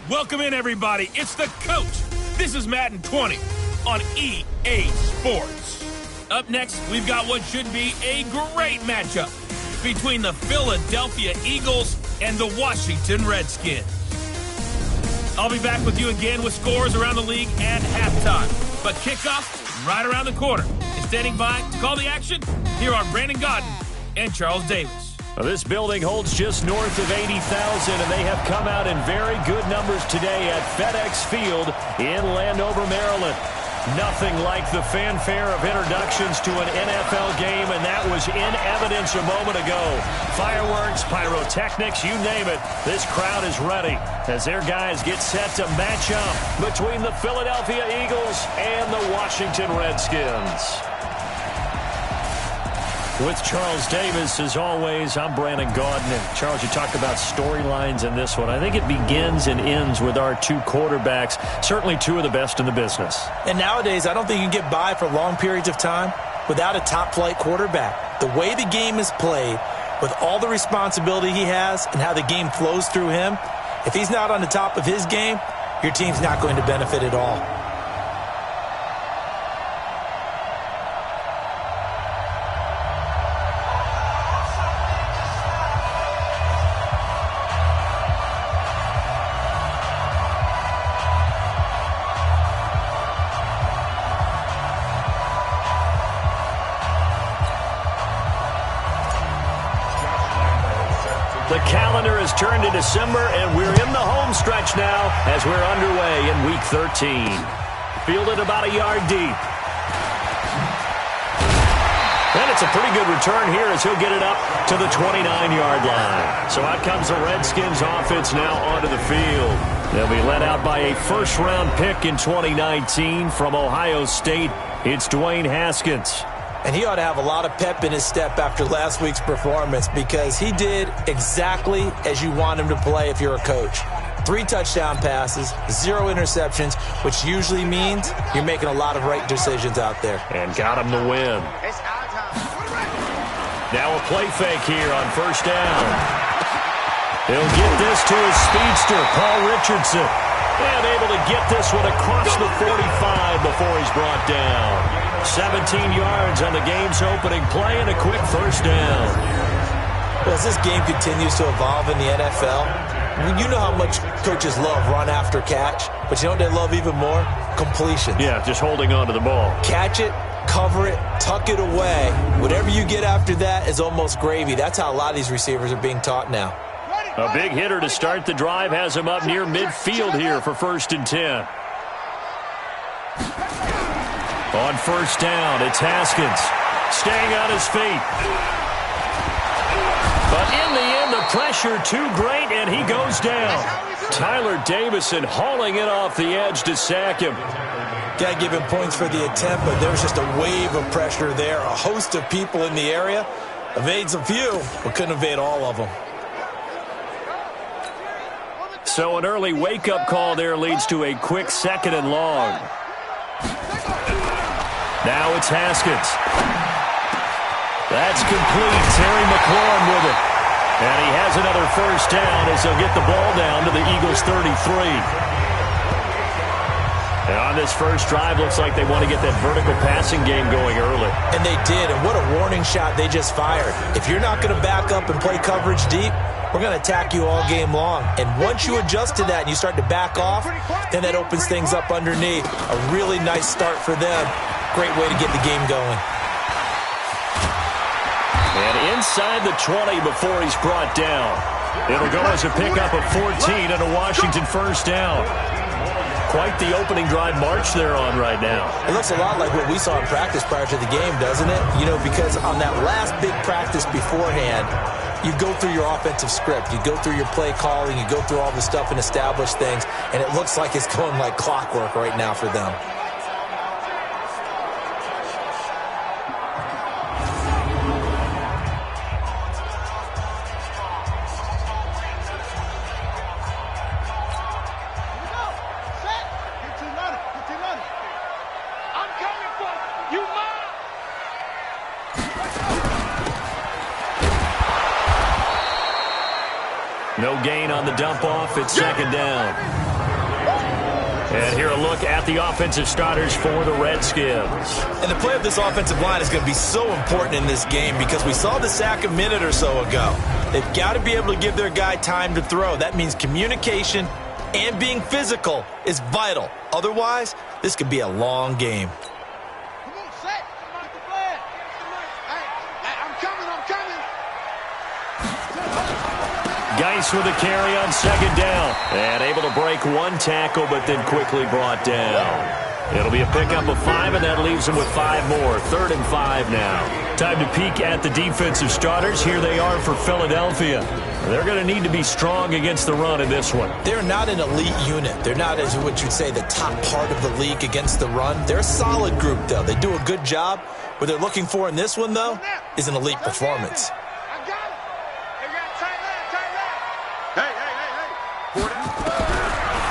Welcome in, everybody. It's the coach. This is Madden 20 on EA Sports. Up next, we've got what should be a great matchup between the Philadelphia Eagles and the Washington Redskins. I'll be back with you again with scores around the league at halftime. But kickoff right around the corner. And standing by to call the action, here are Brandon Godden and Charles Davis. This building holds just north of 80,000, and they have come out in very good numbers today at FedEx Field in Landover, Maryland. Nothing like the fanfare of introductions to an NFL game, and that was in evidence a moment ago. Fireworks, pyrotechnics, you name it. This crowd is ready as their guys get set to match up between the Philadelphia Eagles and the Washington Redskins. With Charles Davis, as always, I'm Brandon Godden. And Charles, you talked about storylines in this one. I think it begins and ends with our two quarterbacks, certainly two of the best in the business. And nowadays, I don't think you can get by for long periods of time without a top-flight quarterback. The way the game is played, with all the responsibility he has and how the game flows through him, if he's not on the top of his game, your team's not going to benefit at all. The calendar has turned to December, and we're in the home stretch now as we're underway in Week 13. Fielded about a yard deep. And it's a pretty good return here as he'll get it up to the 29-yard line. So out comes the Redskins offense now onto the field. They'll be led out by a first-round pick in 2019 from Ohio State. It's Dwayne Haskins. And he ought to have a lot of pep in his step after last week's performance because he did exactly as you want him to play if you're a coach. 3 touchdown passes, 0 interceptions, which usually means you're making a lot of right decisions out there. And got him the win. Now a play fake here on first down. He'll get this to his speedster, Paul Richardson. And able to get this one across the 45 before he's brought down. 17 yards on the game's opening play and a quick first down. Well, as this game continues to evolve in the NFL, you know how much coaches love run after catch, but you know what they love even more? Completion. Yeah, just holding on to the ball. Catch it, cover it, tuck it away. Whatever you get after that is almost gravy. That's how a lot of these receivers are being taught now. A big hitter to start the drive has him up near midfield here for 1st and 10. On first down, it's Haskins staying on his feet. But in the end, the pressure too great, and he goes down. Tyler Davison hauling it off the edge to sack him. Got to give him points for the attempt, but there was just a wave of pressure there. A host of people in the area. Evades a few, but couldn't evade all of them. So an early wake-up call there leads to a quick 2nd and long. Now it's Haskins. That's complete. Terry McLaurin with it. And he has another first down as they'll get the ball down to the Eagles' 33. And on this first drive, looks like they want to get that vertical passing game going early. And they did, and what a warning shot they just fired. If you're not going to back up and play coverage deep, we're going to attack you all game long. And once you adjust to that and you start to back off, then that opens things up underneath. A really nice start for them. Great way to get the game going. And inside the 20 before he's brought down. It'll go as a pickup of 14 and a Washington first down. Quite the opening drive march they're on right now. It looks a lot like what we saw in practice prior to the game, doesn't it? You know, because on that last big practice beforehand, you go through your offensive script. You go through your play calling. You go through all the stuff and establish things. And it looks like it's going like clockwork right now for them. No gain on the dump off. It's 2nd down. And here a look at the offensive starters for the Redskins. And the play of this offensive line is going to be so important in this game because we saw the sack a minute or so ago. They've got to be able to give their guy time to throw. That means communication and being physical is vital. Otherwise, this could be a long game. Geis with a carry on second down. And able to break one tackle, but then quickly brought down. It'll be a pickup of 5, and that leaves them with 5 more. 3rd and 5 now. Time to peek at the defensive starters. Here they are for Philadelphia. They're going to need to be strong against the run in this one. They're not an elite unit. They're not, as what you'd say, the top part of the league against the run. They're a solid group, though. They do a good job. What they're looking for in this one, though, is an elite performance.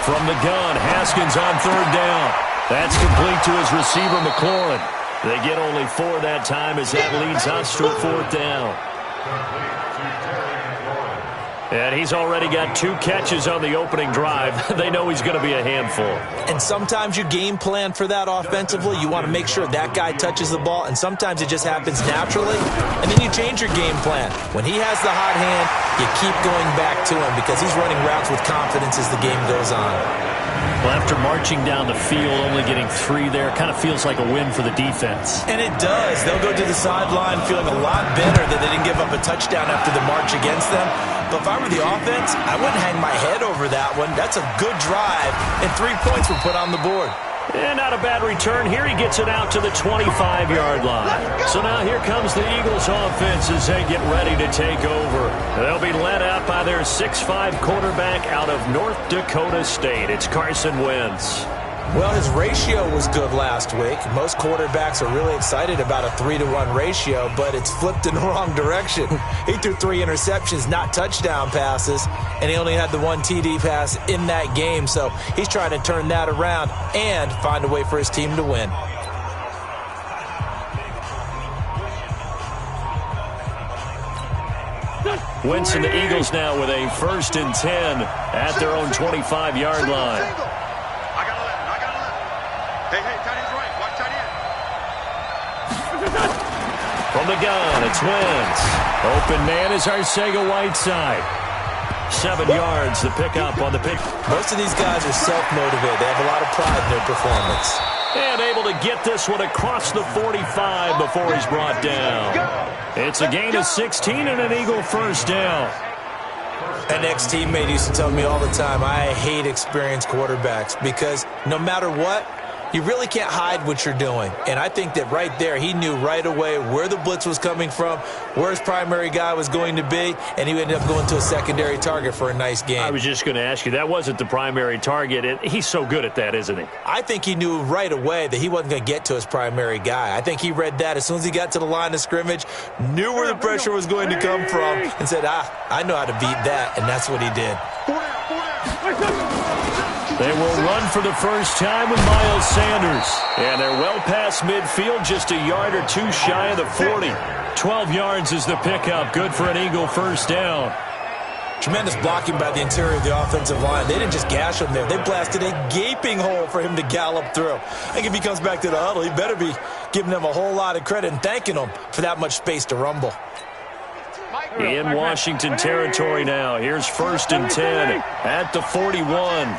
From the gun, Haskins on 3rd down. That's complete to his receiver, McLaurin. They get only 4 that time as that leads us to a 4th down. And he's already got 2 catches on the opening drive. They know he's going to be a handful. And sometimes you game plan for that offensively. You want to make sure that guy touches the ball, and sometimes it just happens naturally, and then you change your game plan. When he has the hot hand, you keep going back to him because he's running routes with confidence as the game goes on. Well, after marching down the field, only getting 3 there, kind of feels like a win for the defense. And it does. They'll go to the sideline feeling a lot better that they didn't give up a touchdown after the march against them. But if I were the offense, I wouldn't hang my head over that one. That's a good drive, and 3 points were put on the board. And not a bad return. Here he gets it out to the 25-yard line. So now here comes the Eagles offense as they get ready to take over. They'll be led out by their 6'5" quarterback out of North Dakota State. It's Carson Wentz. Well, his ratio was good last week. Most quarterbacks are really excited about a 3-to-1 ratio, but it's flipped in the wrong direction. He threw 3 interceptions, not touchdown passes, and he only had the 1 TD pass in that game. So he's trying to turn that around and find a way for his team to win. Wentz and the Eagles now with a 1st and 10 at their own 25-yard line. From the gun, it's Wentz. Open man is Arcega-Whiteside. 7 yards, the pickup on the pick. Most of these guys are self-motivated. They have a lot of pride in their performance. And able to get this one across the 45 before he's brought down. It's a gain of 16 and an Eagle 1st down. An ex-teammate used to tell me all the time, I hate experienced quarterbacks because no matter what, you really can't hide what you're doing. And I think that right there, he knew right away where the blitz was coming from, where his primary guy was going to be, and he ended up going to a secondary target for a nice game. I was just going to ask you, that wasn't the primary target. He's so good at that, isn't he? I think he knew right away that he wasn't going to get to his primary guy. I think he read that as soon as he got to the line of scrimmage, knew where the pressure was going to come from, and said, I know how to beat that, and that's what he did. They will run for the first time with Miles Sanders. And they're well past midfield, just a yard or 2 shy of the 40. 12 yards is the pickup. Good for an Eagle 1st down. Tremendous blocking by the interior of the offensive line. They didn't just gash him there. They blasted a gaping hole for him to gallop through. I think if he comes back to the huddle, he better be giving them a whole lot of credit and thanking them for that much space to rumble. In Washington territory now. Here's 1st and 10 at the 41.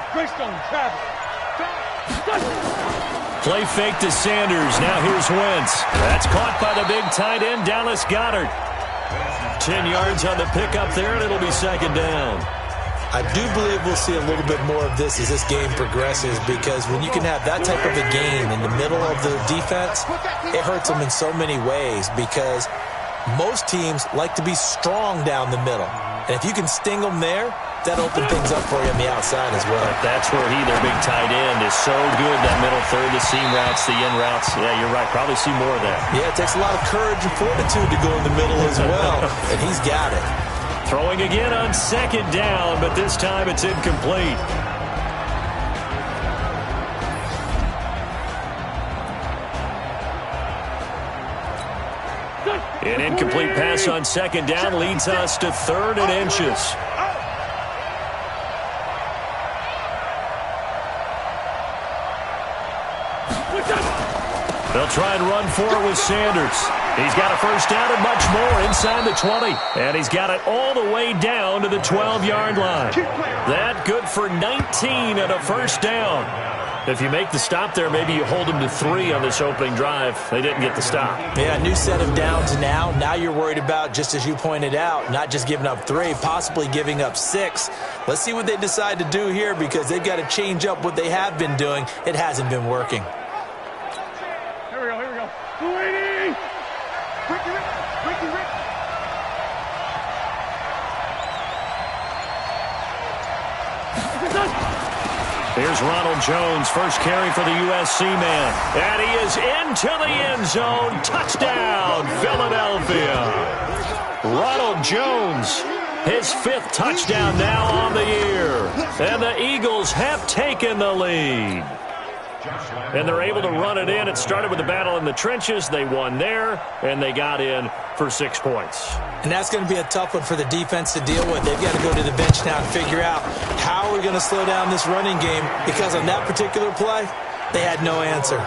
Play fake to Sanders. Now here's Wentz. That's caught by the big tight end, Dallas Goedert. 10 yards on the pickup there, and it'll be 2nd down. I do believe we'll see a little bit more of this as this game progresses because when you can have that type of a gain in the middle of the defense, it hurts them in so many ways because most teams like to be strong down the middle. And if you can sting them there, that'll open things up for you on the outside as well. That's where their big tight end, is so good, that middle third, the seam routes, the in routes. Yeah, you're right. Probably see more of that. Yeah, it takes a lot of courage and fortitude to go in the middle as well. And he's got it. Throwing again on 2nd down, but this time it's incomplete. An incomplete pass on 2nd down leads us to 3rd and inches. They'll try and run for it with Sanders. He's got a first down and much more inside the 20. And he's got it all the way down to the 12-yard line. That good for 19 and a first down. If you make the stop there, maybe you hold them to 3 on this opening drive. They didn't get the stop. Yeah, new set of downs now. Now you're worried about, just as you pointed out, not just giving up 3, possibly giving up 6. Let's see what they decide to do here because they've got to change up what they have been doing. It hasn't been working. Here we go. Ricky. Here's Ronald Jones, first carry for the USC man. And he is into the end zone. Touchdown, Philadelphia. Ronald Jones, his 5th touchdown now on the year. And the Eagles have taken the lead. And they're able to run it in. It started with a battle in the trenches. They won there, and they got in for 6 points. And that's going to be a tough one for the defense to deal with. They've got to go to the bench now and figure out how are we going to slow down this running game, because on that particular play, they had no answer.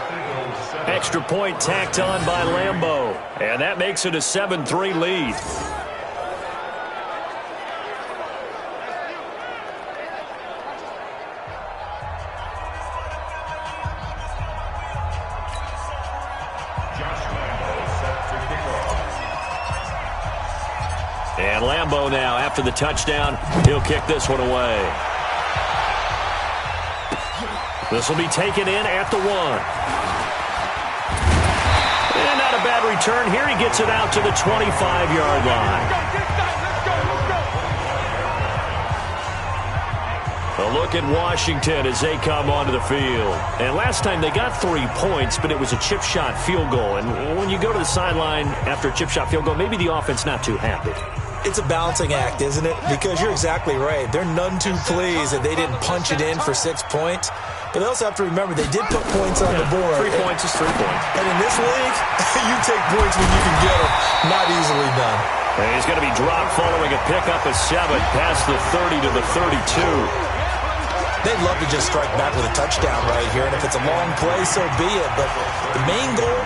Extra point tacked on by Lambeau, and that makes it a 7-3 lead. And Lambeau now, after the touchdown, he'll kick this one away. This will be taken in at the 1. And not a bad return here. He gets it out to the 25-yard line. A look at Washington as they come onto the field. And last time they got 3 points, but it was a chip shot field goal. And when you go to the sideline after a chip shot field goal, maybe the offense not too happy. It's a balancing act, isn't it? Because you're exactly right. They're none too pleased that they didn't punch it in for 6 points. But they also have to remember they did put points on the board. 3 points is 3 points. And in this league, you take points when you can get them. Not easily done. And he's going to be dropped following a pickup of 7 past the 30 to the 32. They'd love to just strike back with a touchdown right here. And if it's a long play, so be it. But the main goal,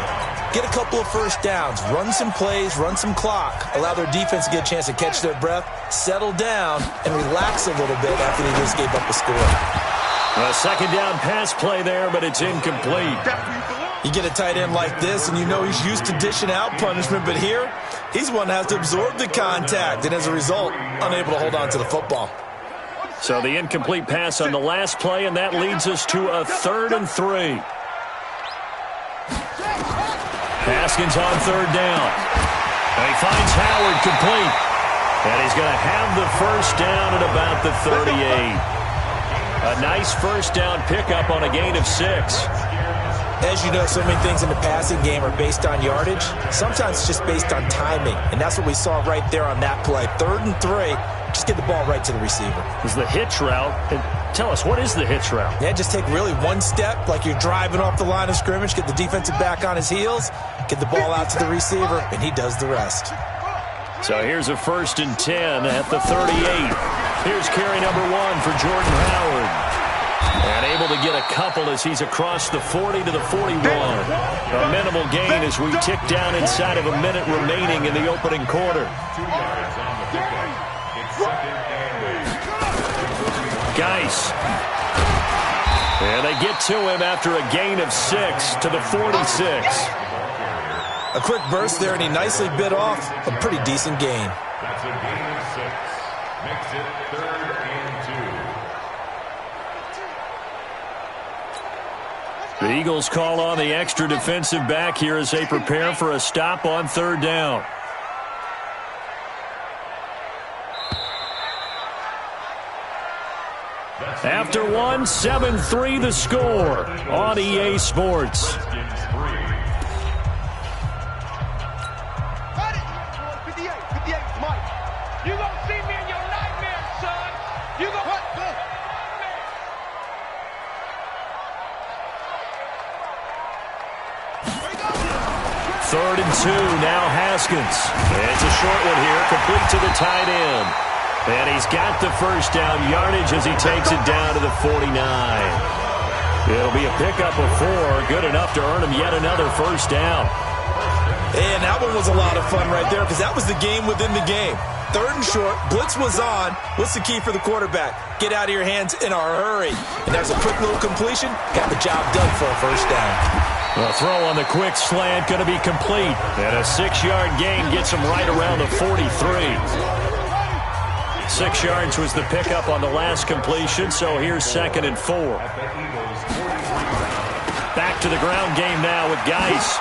get a couple of first downs, run some plays, run some clock, allow their defense to get a chance to catch their breath, settle down, and relax a little bit after they just gave up a score. A second down pass play there, but it's incomplete. You get a tight end like this, and you know he's used to dishing out punishment, but here, he's one that has to absorb the contact, and as a result, unable to hold on to the football. So the incomplete pass on the last play, and that leads us to a 3rd and 3. Haskins on 3rd down. And he finds Howard complete. And he's going to have the first down at about the 38. A nice first down pickup on a gain of 6. As you know, so many things in the passing game are based on yardage. Sometimes it's just based on timing. And that's what we saw right there on that play. 3rd and 3. Just get the ball right to the receiver. Is the hitch route. And tell us, what is the hitch route? Yeah, just take really one step like you're driving off the line of scrimmage, get the defensive back on his heels, get the ball out to the receiver, and he does the rest. So here's a 1st and 10 at the 38. Here's carry number 1 for Jordan Howard. And able to get a couple as he's across the 40 to the 41. A minimal gain as we tick down inside of a minute remaining in the opening quarter. Geis. And they get to him after a gain of 6 to the 46. A quick burst there, and he nicely bit off a pretty decent gain. That's a gain of 6. Makes it 3rd and 2. The Eagles call on the extra defensive back here as they prepare for a stop on 3rd down. After 1, 7-3 the score on EA Sports. You gonna see me in your nightmares, son. You gonna what? 3rd and 2, now Haskins. It's a short one here, complete to the tight end. And he's got the first down yardage as he takes it down to the 49. It'll be a pickup of 4, good enough to earn him yet another first down. And that one was a lot of fun right there because that was the game within the game. 3rd and short, blitz was on. What's the key for the quarterback? Get out of your hands in a hurry. And there's a quick little completion. Got the job done for a first down. The throw on the quick slant going to be complete. And a 6-yard gain gets him right around the 43. 6 yards was the pickup on the last completion, so here's 2nd and 4. Back to the ground game now with Geis.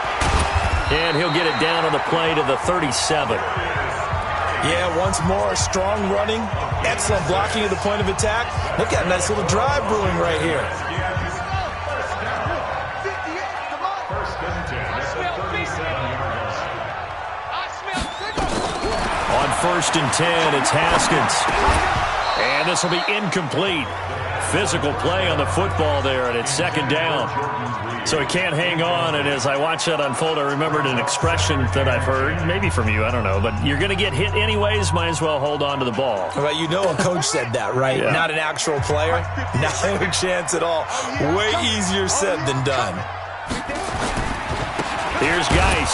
And he'll get it down on the play to the 37. Yeah, once more, strong running, excellent blocking at the point of attack. Look at a nice little drive brewing right here. On 1st and 10, it's Haskins. And this will be incomplete. Physical play on the football there, and it's 2nd down. So he can't hang on, and as I watch that unfold, I remembered an expression that I've heard, maybe from you, I don't know, but you're going to get hit anyways, might as well hold on to the ball. Well, you know a coach said that, right? Yeah. Not an actual player. Not a chance at all. Way easier said than done. Here's Geis,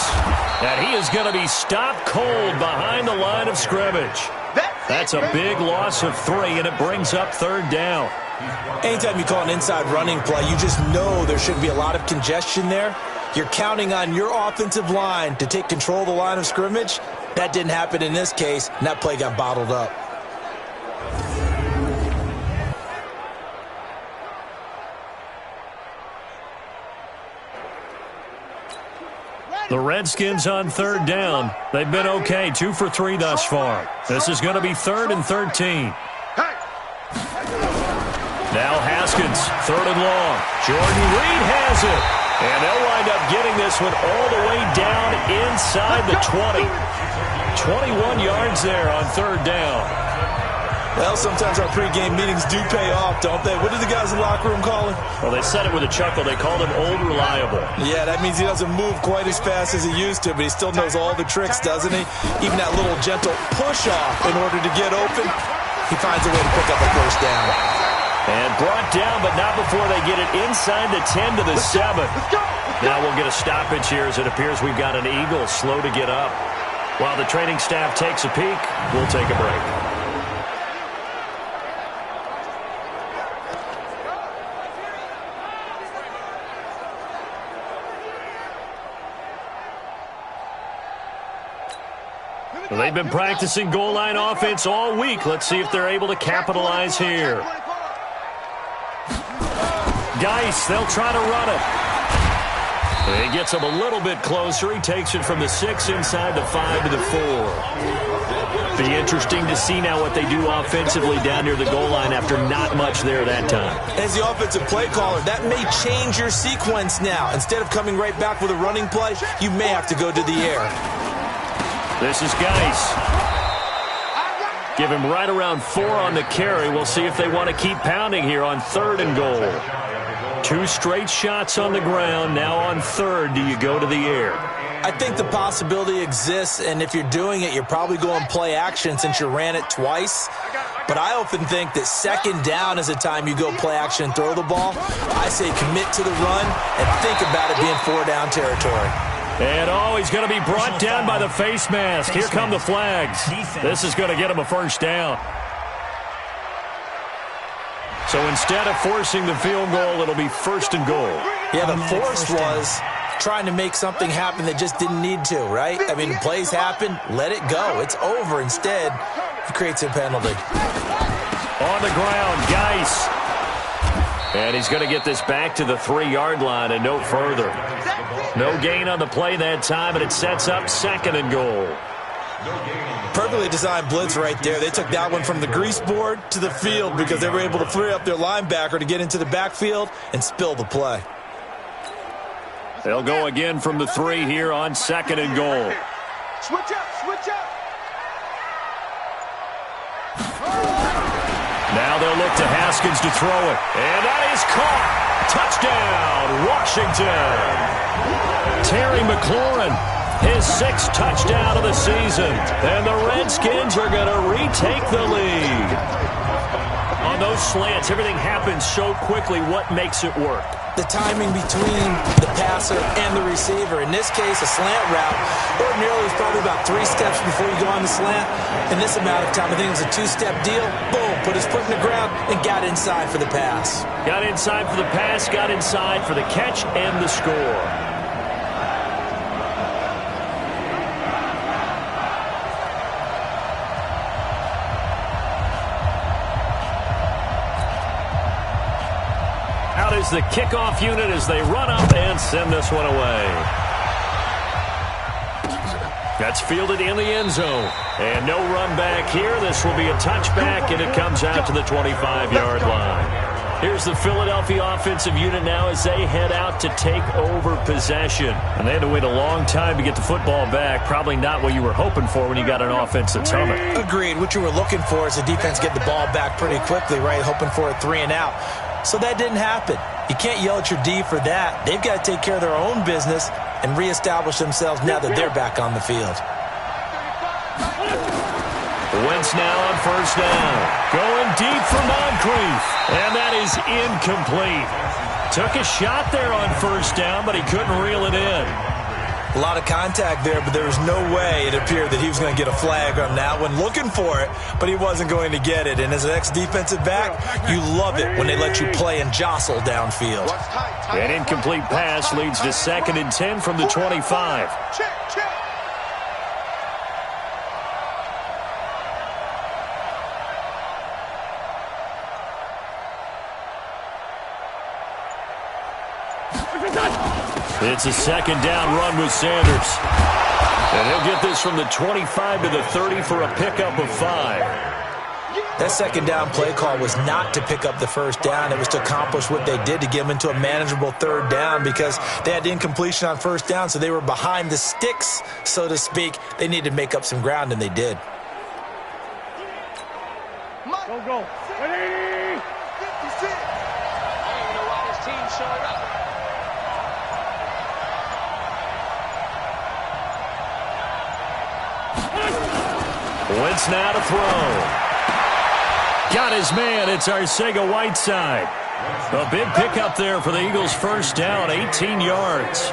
and he is going to be stopped cold behind the line of scrimmage. That's a big loss of 3, and it brings up 3rd down. Anytime you call an inside running play, you just know there should be a lot of congestion there. You're counting on your offensive line to take control of the line of scrimmage. That didn't happen in this case, and that play got bottled up. The Redskins on 3rd down. They've been okay, 2 for 3 thus far. This is going to be 3rd and 13. Now Haskins, 3rd and long. Jordan Reed has it. And they'll wind up getting this one all the way down inside the 20. 21 yards there on 3rd down. Well, sometimes our pregame meetings do pay off, don't they? What did the guys in the locker room call him? Well, they said it with a chuckle. They called him Old Reliable. Yeah, that means he doesn't move quite as fast as he used to, but he still knows all the tricks, doesn't he? Even that little gentle push-off in order to get open, he finds a way to pick up a first down. And brought down, but not before they get it inside the 10 to the 7. Now we'll get a stoppage here as it appears we've got an Eagle slow to get up. While the training staff takes a peek, we'll take a break. Well, they've been practicing goal line offense all week. Let's see if they're able to capitalize here. Geis, they'll try to run it. He gets him a little bit closer. He takes it from the 6 inside the 5 to the 4. Be interesting to see now what they do offensively down near the goal line after not much there that time. As the offensive play caller, that may change your sequence now. Instead of coming right back with a running play, you may have to go to the air. This is Geis. Give him right around 4 on the carry. We'll see if they want to keep pounding here on 3rd and goal. 2 straight shots on the ground. Now on 3rd, do you go to the air? I think the possibility exists, and if you're doing it, you're probably going play action since you ran it twice. But I often think that 2nd down is a time you go play action and throw the ball. I say commit to the run and think about it being 4-down territory. And he's going to be brought down by the face mask. Here come the flags. This is going to get him a first down. So instead of forcing the field goal, it'll be 1st and goal. Yeah, the force was trying to make something happen that just didn't need to, right? I mean, plays happen, let it go. It's over. Instead, he creates a penalty. On the ground, Geis. And he's going to get this back to the 3-yard line and no further. No gain on the play that time, and it sets up 2nd and goal. Perfectly designed blitz right there. They took that one from the grease board to the field because they were able to free up their linebacker to get into the backfield and spill the play. They'll go again from the 3 here on 2nd and goal. Switch up, switch up. Now they'll look to Haskins to throw it. And that is caught. Touchdown, Washington. Terry McLaurin, his 6th touchdown of the season. And the Redskins are going to retake the lead. On those slants, everything happens so quickly. What makes it work? The timing between the passer and the receiver. In this case, a slant route ordinarily is probably about 3 steps before you go on the slant. In this amount of time, I think it was a 2-step deal. Boom, put his foot in the ground and got inside for the pass. Got inside for the pass, got inside for the catch and the score. Out is the kickoff unit as they run up and send this one away. That's fielded in the end zone. And no run back here. This will be a touchback, and it comes out to the 25-yard line. Here's the Philadelphia offensive unit now as they head out to take over possession. And they had to wait a long time to get the football back. Probably not what you were hoping for when you got an offense that's humming. Agreed. What you were looking for is the defense get the ball back pretty quickly, right? Hoping for a 3 and out. So that didn't happen. You can't yell at your D for that. They've got to take care of their own business and reestablish themselves now that they're back on the field. Wentz now on first down. Going deep for Moncrief. And that is incomplete. Took a shot there on first down, but he couldn't reel it in. A lot of contact there, but there was no way it appeared that he was going to get a flag on that one. Looking for it, but he wasn't going to get it. And as an ex-defensive back, you love it when they let you play and jostle downfield. An incomplete pass leads to 2nd and 10 from the 25. It's a 2nd down run with Sanders. And he'll get this from the 25 to the 30 for a pickup of 5. That 2nd down play call was not to pick up the first down. It was to accomplish what they did, to get them into a manageable 3rd down, because they had incompletion on first down, so they were behind the sticks, so to speak. They needed to make up some ground, and they did. Go. 180. 56. I don't even know why this team showed up. Wentz now to throw. Got his man. It's Arcega-Whiteside. A big pickup there for the Eagles' first down, 18 yards.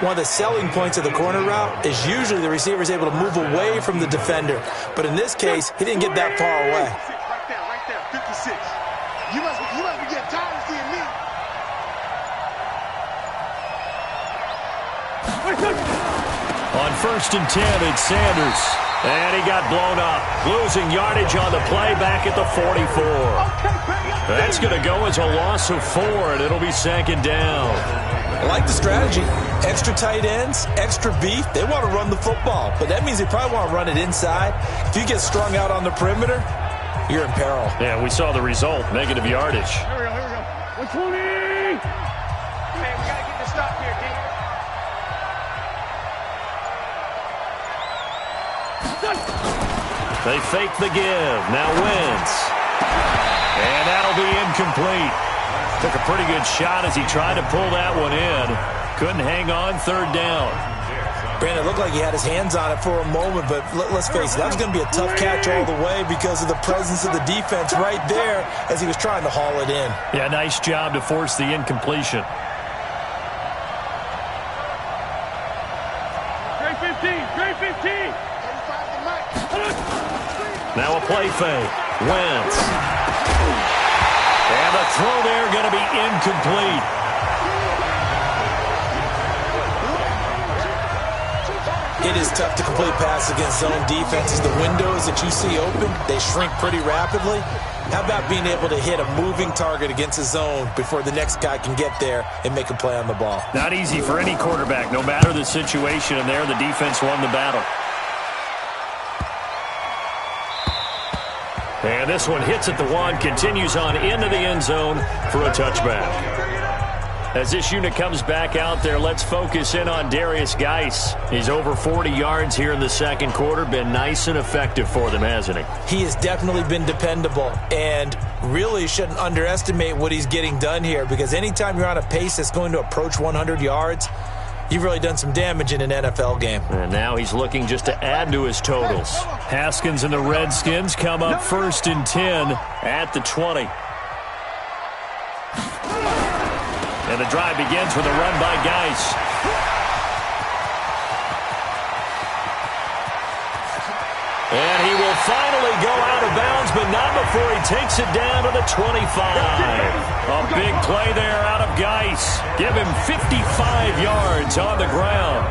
One of the selling points of the corner route is usually the receiver is able to move away from the defender. But in this case, he didn't get that far away. Right there, 56. You must be getting tired of seeing me. On 1st and 10, it's Sanders. And he got blown up. Losing yardage on the play back at the 44. That's going to go as a loss of 4, and it'll be 2nd down. I like the strategy. Extra tight ends, extra beef. They want to run the football, but that means they probably want to run it inside. If you get strung out on the perimeter, you're in peril. Yeah, we saw the result. Negative yardage. Here we go. 120. Man, we got to get this stop here, D. They fake the give. Now Wentz. And that'll be incomplete. Took a pretty good shot as he tried to pull that one in. Couldn't hang on. 3rd down. Brandon, it looked like he had his hands on it for a moment, but let's face it, that was going to be a tough catch all the way because of the presence of the defense right there as he was trying to haul it in. Yeah, nice job to force the incompletion. Great 15. Now a play fake. Wentz. And the throw there going to be incomplete. It is tough to complete pass against zone defenses. The windows that you see open, they shrink pretty rapidly. How about being able to hit a moving target against a zone before the next guy can get there and make a play on the ball? Not easy for any quarterback. No matter the situation in there, the defense won the battle. And this one hits at the 1, continues on into the end zone for a touchback. As this unit comes back out there, let's focus in on Darius Geis. He's over 40 yards here in the 2nd quarter. Been nice and effective for them, hasn't he? He has definitely been dependable, and really shouldn't underestimate what he's getting done here, because anytime you're on a pace that's going to approach 100 yards, you've really done some damage in an NFL game. And now he's looking just to add to his totals. Haskins and the Redskins come up 1st and 10 at the 20. And the drive begins with a run by Geis. And he will finally go out of bounds, but not before he takes it down to the 25. A big play there out of Geis. Give him 55 yards on the ground.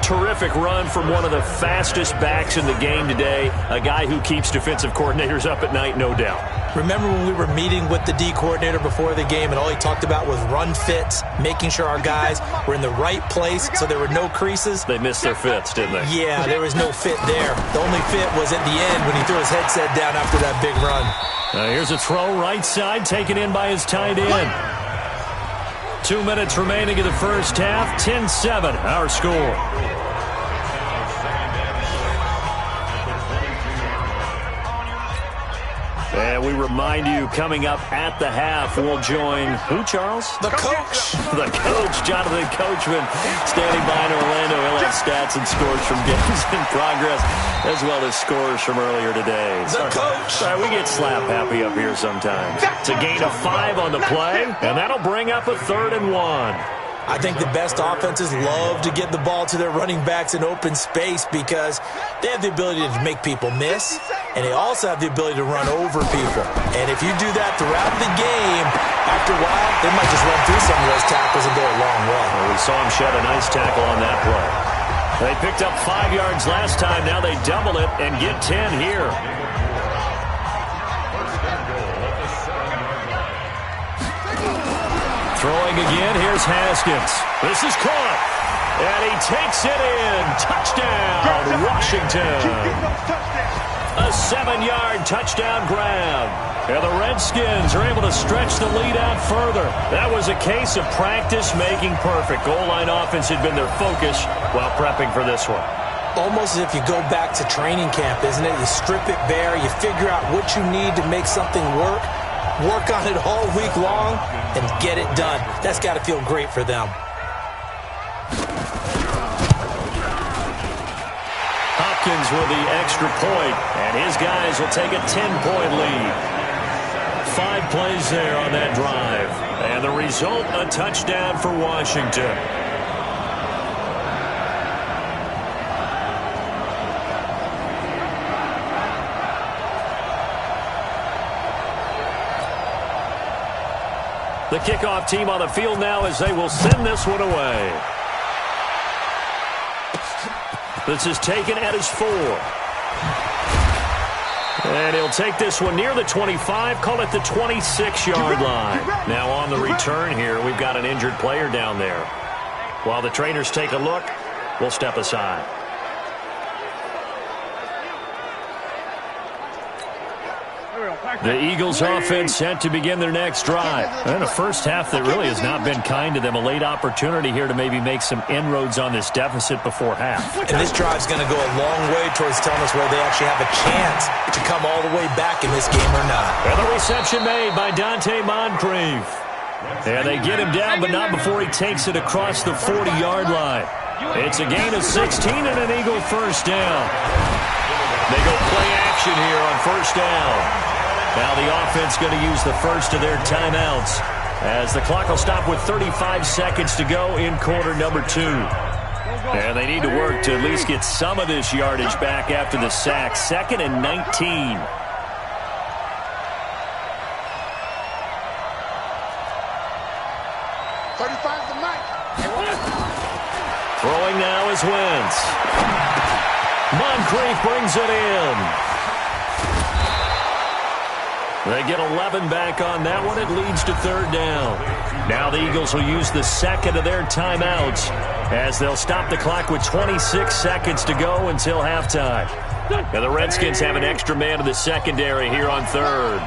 Terrific run from one of the fastest backs in the game today. A guy who keeps defensive coordinators up at night, no doubt. Remember when we were meeting with the D coordinator before the game and all he talked about was run fits, making sure our guys were in the right place so there were no creases? They missed their fits, didn't they? Yeah, there was no fit there. The only fit was at the end when he threw his headset down after that big run. Here's a throw right side taken in by his tight end. 2 minutes remaining in the first half. 10-7 our score. And we remind you, coming up at the half, we'll join who, Charles? The coach. The coach, Jonathan Coachman, standing by in Orlando. He'll have stats and scores from games in progress, as well as scores from earlier today. The coach. Sorry, we get slap happy up here sometimes. It's a gain of 5 on the play, and that'll bring up a 3rd and 1. I think the best offenses love to get the ball to their running backs in open space because they have the ability to make people miss, and they also have the ability to run over people. And if you do that throughout the game, after a while, they might just run through some of those tackles and go a long way. Well, we saw him shed a nice tackle on that play. They picked up 5 yards last time. Now they double it and get 10 here. Throwing again, here's Haskins. This is caught, and he takes it in. Touchdown, Washington. A 7-yard touchdown grab. And the Redskins are able to stretch the lead out further. That was a case of practice making perfect. Goal line offense had been their focus while prepping for this one. Almost as if you go back to training camp, isn't it? You strip it bare, you figure out what you need to make something work on it all week long, and get it done. That's got to feel great for them. Hopkins with the extra point, and his guys will take a 10-point lead. 5 plays there on that drive, and the result, a touchdown for Washington. The kickoff team on the field now as they will send this one away. This is taken at his 4. And he'll take this one near the 25, call it the 26-yard line. Now on the return here, we've got an injured player down there. While the trainers take a look, we'll step aside. The Eagles offense set to begin their next drive. And a first half that really has not been kind to them. A late opportunity here to maybe make some inroads on this deficit before half. And this drive's going to go a long way towards telling us whether they actually have a chance to come all the way back in this game or not. And the reception made by Dante Moncrief. And they get him down, but not before he takes it across the 40-yard line. It's a gain of 16 and an Eagle first down. They go play action here on first down. Now the offense going to use the first of their timeouts as the clock will stop with 35 seconds to go in quarter number 2. And they need to work to at least get some of this yardage back after the sack. 2nd and 19. Throwing now is Wentz. Moncrief brings it in. They get 11 back on that one. It leads to 3rd down. Now the Eagles will use the 2nd of their timeouts as they'll stop the clock with 26 seconds to go until halftime. And the Redskins have an extra man in the secondary here on 3rd.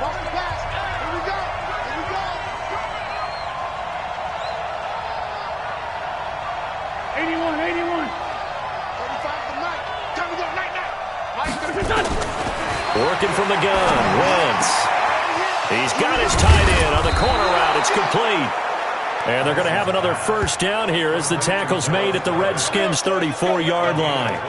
Working from the gun, Wentz. He's got his tight end on the corner route. It's complete. And they're going to have another first down here as the tackle's made at the Redskins' 34-yard line.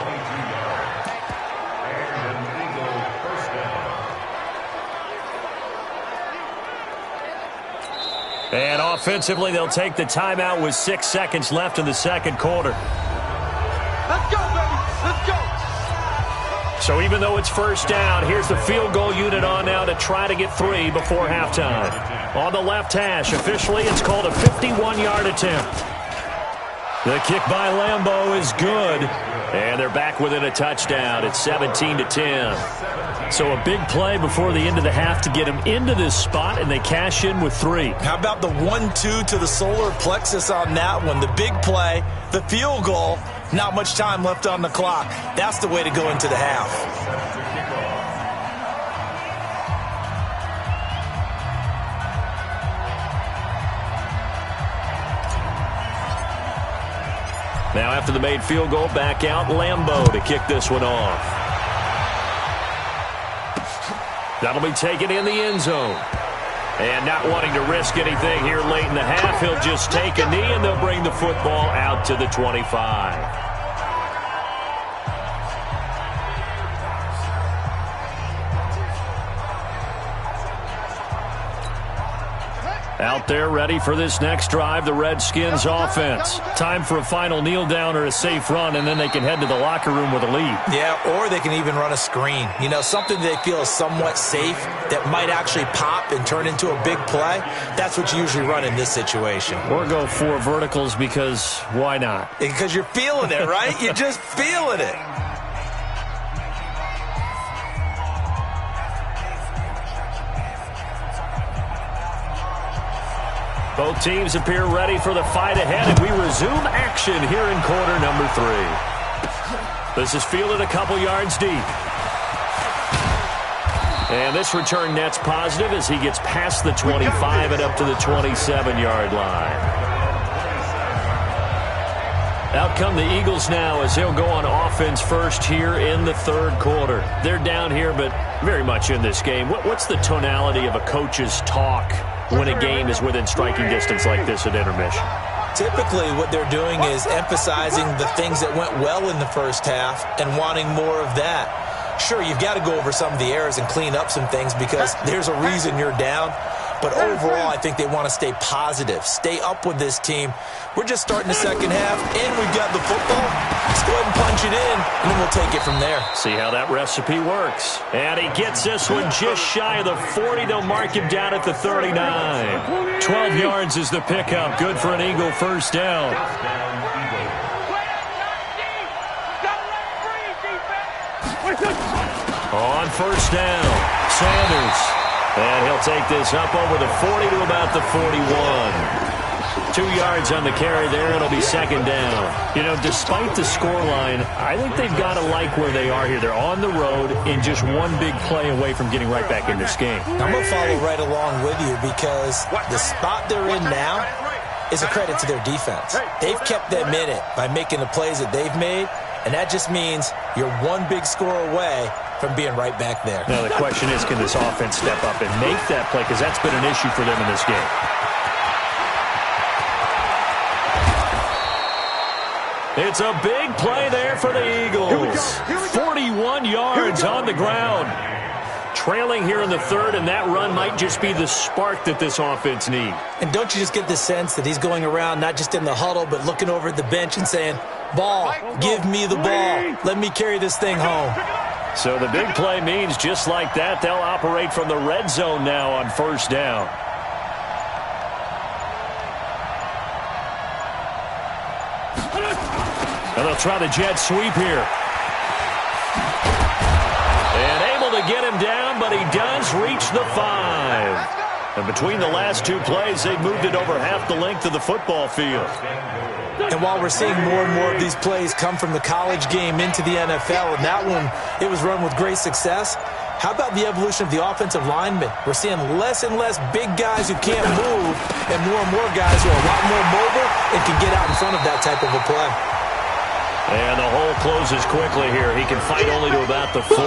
And offensively, they'll take the timeout with 6 seconds left in the second quarter. Let's go, baby. Let's go. So even though it's first down, here's the field goal unit on now to try to get 3 before halftime. On the left hash, officially it's called a 51-yard attempt. The kick by Lambeau is good. And they're back within a touchdown. It's 17-10. So a big play before the end of the half to get them into this spot, and they cash in with 3. How about the 1-2 to the solar plexus on that one? The big play, the field goal, not much time left on the clock. That's the way to go into the half. Now after the made field goal, back out Lambeau to kick this one off. That'll be taken in the end zone. And not wanting to risk anything here late in the half, he'll just take a knee and they'll bring the football out to the 25. Out there ready for this next drive, the Redskins offense. Time for a final kneel down or a safe run, and then they can head to the locker room with a lead. Yeah, or they can even run a screen. You know, something they feel is somewhat safe that might actually pop and turn into a big play. That's what you usually run in this situation. Or go 4 verticals because why not? Because you're feeling it, right? You're just feeling it. Both teams appear ready for the fight ahead, and we resume action here in quarter number 3. This is fielded a couple yards deep. And this return net's positive as he gets past the 25 and up to the 27-yard line. Out come the Eagles now as they'll go on offense first here in the third quarter. They're down here, but very much in this game. What's the tonality of a coach's talk when a game is within striking distance like this at intermission? Typically what they're doing is emphasizing the things that went well in the first half and wanting more of that. Sure, you've got to go over some of the errors and clean up some things because there's a reason you're down. But overall, I think they want to stay positive, stay up with this team. We're just starting the second half, and we've got the football. Let's go ahead and punch it in, and then we'll take it from there. See how that recipe works. And he gets this one just shy of the 40. They'll mark him down at the 39. 12 yards is the pickup. Good for an Eagle first down. On first down, Sanders. And he'll take this up over the 40 to about the 41. 2 yards on the carry there. It'll be second down. You know, despite the scoreline, I think they've got to like where they are here. They're on the road and just one big play away from getting right back in this game. I'm going to follow right along with you because the spot they're in now is a credit to their defense. They've kept them in it by making the plays that they've made, and that just means you're one big score away from being right back there. Now the question is, can this offense step up and make that play? Because that's been an issue for them in this game. It's a big play there for the Eagles. 41 yards on the ground. Trailing here in the third, and that run might just be the spark that this offense needs. And don't you just get the sense that he's going around not just in the huddle, but looking over at the bench and saying, ball, give me the ball. Let me carry this thing home. So the big play means just like that, they'll operate from the red zone now on first down. And they'll try the jet sweep here. And able to get him down, but he does reach the 5. And between the last 2 plays, they've moved it over half the length of the football field. And while we're seeing more and more of these plays come from the college game into the NFL, and that one, it was run with great success, how about the evolution of the offensive linemen? We're seeing less and less big guys who can't move and more guys who are a lot more mobile and can get out in front of that type of a play. And the hole closes quickly here. He can fight only to about the 4.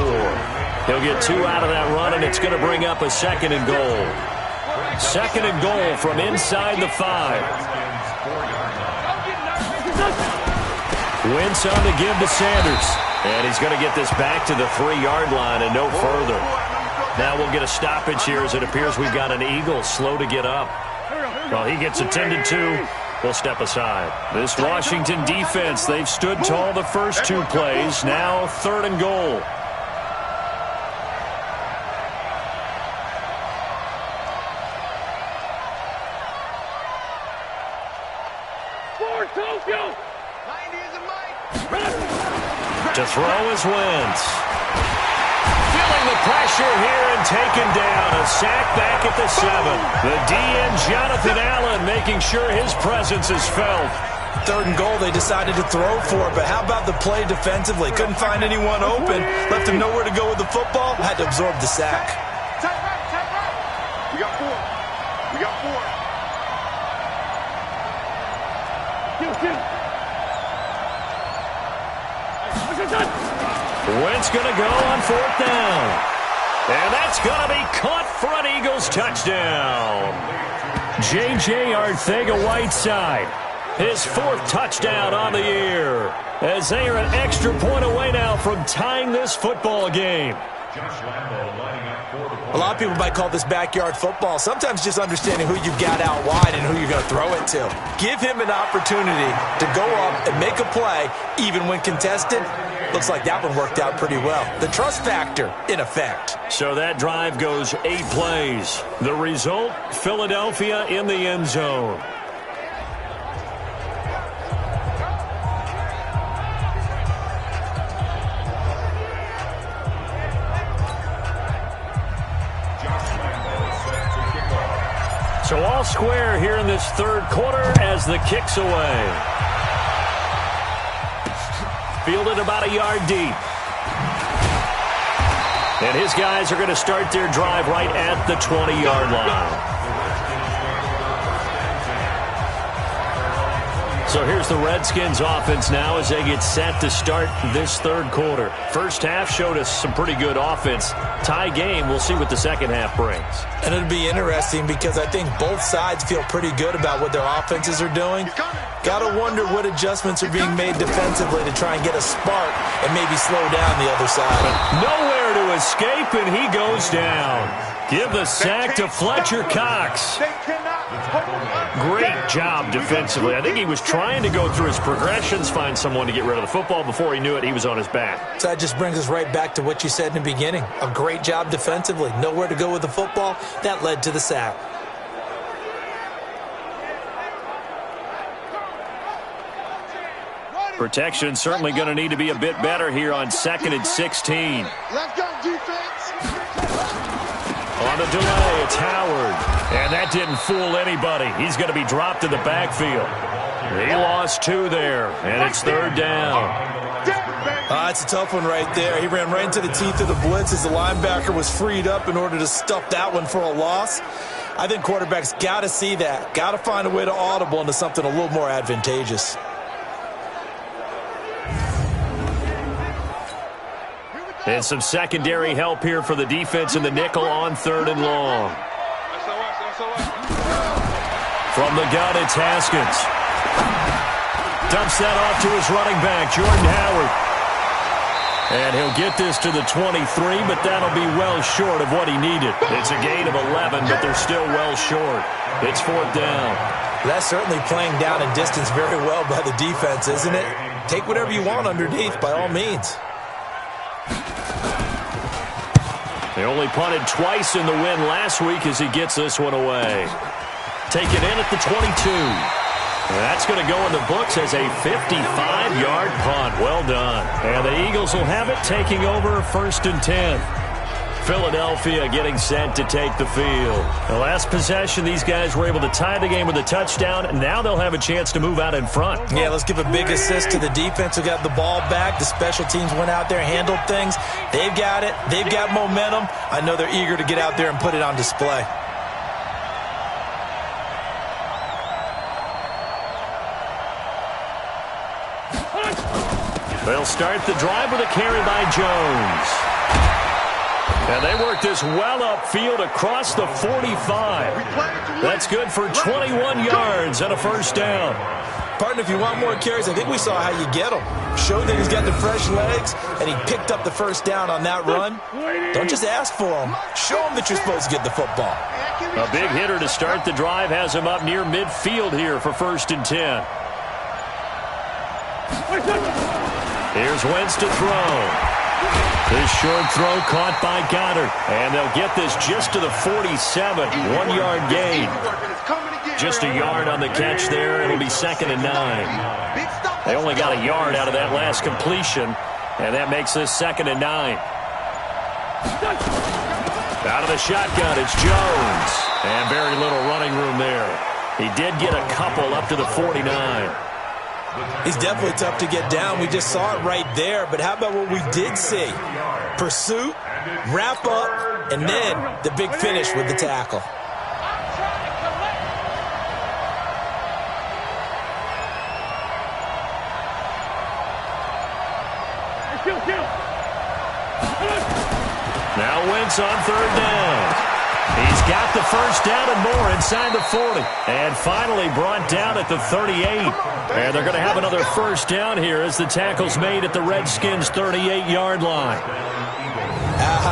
He'll get 2 out of that run, and it's going to bring up a 2nd and goal. Second and goal from inside the 5. Wentz on to give to Sanders. And he's going to get this back to the 3-yard line and no further. Now we'll get a stoppage here as it appears we've got an Eagle slow to get up. Well, he gets attended to. We'll step aside. This Washington defense, they've stood tall the first 2 plays. Now 3rd and goal. To throw is Wentz. Feeling the pressure here and taken down. A sack back at the 7. The DN, Jonathan Allen, making sure his presence is felt. 3rd and goal, they decided to throw for it, but how about the play defensively? Couldn't find anyone open. Left him nowhere to go with the football. Had to absorb the sack. Tight right. We got 4. Wentz going to go on 4th down. And that's going to be caught for an Eagles touchdown. J.J. Arcega-Whiteside, his 4th touchdown on the year, as they are an extra point away now from tying this football game. A lot of people might call this backyard football. Sometimes just understanding who you've got out wide and who you're going to throw it to. Give him an opportunity to go up and make a play, even when contested. Looks like that one worked out pretty well. The trust factor in effect. So that drive goes 8 plays. The result, Philadelphia in the end zone. So all square here in this 3rd quarter as the kick's away. Fielded about a yard deep. And his guys are going to start their drive right at the 20-yard line. So here's the Redskins offense now as they get set to start this 3rd quarter. First half showed us some pretty good offense. Tie game, we'll see what the second half brings. And it'll be interesting because I think both sides feel pretty good about what their offenses are doing. Got to wonder what adjustments are being made defensively to try and get a spark and maybe slow down the other side. Nowhere to escape, and he goes down. Give the sack to Fletcher Cox. Great job defensively. I think he was trying to go through his progressions, find someone to get rid of the football. Before he knew it, he was on his back. So that just brings us right back to what you said in the beginning. A great job defensively. Nowhere to go with the football. That led to the sack. Protection certainly going to need to be a bit better here on 2nd and 16. Let's go, defense. On the delay, it's Howard. And that didn't fool anybody. He's going to be dropped in the backfield. He lost 2 there, and it's 3rd down. That's a tough one right there. He ran right into the teeth of the blitz as the linebacker was freed up in order to stuff that one for a loss. I think quarterbacks got to see that. Got to find a way to audible into something a little more advantageous. And some secondary help here for the defense in the nickel on 3rd and long. From the gun, it's Haskins. Dumps that off to his running back, Jordan Howard. And he'll get this to the 23, but that'll be well short of what he needed. It's a gain of 11, but they're still well short. It's 4th down. That's certainly playing down and distance very well by the defense, isn't it? Take whatever you want underneath, by all means. They only punted twice in the win last week as he gets this one away. Taken in at the 22. That's going to go in the books as a 55-yard punt. Well done. And the Eagles will have it, taking over 1st and 10. Philadelphia getting set to take the field. The last possession, these guys were able to tie the game with a touchdown. Now they'll have a chance to move out in front. Yeah, let's give a big assist to the defense who got the ball back. The special teams went out there, handled things. They've got it. They've got momentum. I know they're eager to get out there and put it on display. They'll start the drive with a carry by Jones. And they work this well upfield across the 45. That's good for 21 yards and a first down. Partner, if you want more carries, I think we saw how you get them. Showed that he's got the fresh legs, and he picked up the first down on that run. Don't just ask for them. Show him that you're supposed to get the football. A big hitter to start the drive has him up near midfield here for 1st and 10. Here's Wentz to throw. This short throw caught by Goddard. And they'll get this just to the 47. 1-yard gain. Just a yard on the catch there. It'll be 2nd and 9. They only got a yard out of that last completion. And that makes this 2nd and 9. Out of the shotgun, it's Jones. And very little running room there. He did get a couple up to the 49. He's definitely tough to get down. We just saw it right there. But how about what we did see? Pursuit, wrap up, and then the big finish with the tackle. Now Wentz on 3rd down. He's got the first down and more inside the 40. And finally brought down at the 38. And they're going to have another first down here as the tackle's made at the Redskins' 38-yard line.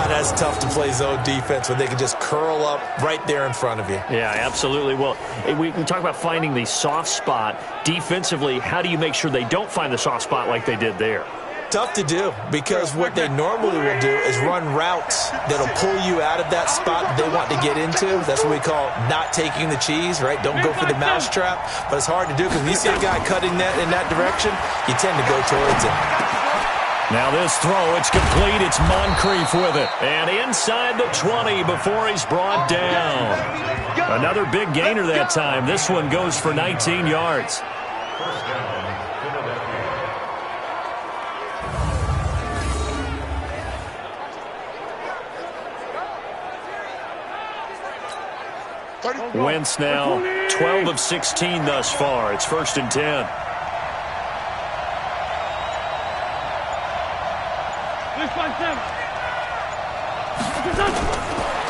That's tough to play zone defense when they can just curl up right there in front of you. Yeah, absolutely. Well, we talk about finding the soft spot. Defensively, how do you make sure they don't find the soft spot like they did there? Tough to do, because what they normally will do is run routes that'll pull you out of that spot that they want to get into. That's what we call not taking the cheese, right? Don't go for the mousetrap. But it's hard to do because when you see a guy cutting that in that direction, you tend to go towards it. Now this throw, it's complete. It's Moncrief with it. And inside the 20 before he's brought down. Another big gainer that time. This one goes for 19 yards. Wentz now 12 of 16 thus far. It's 1st and 10.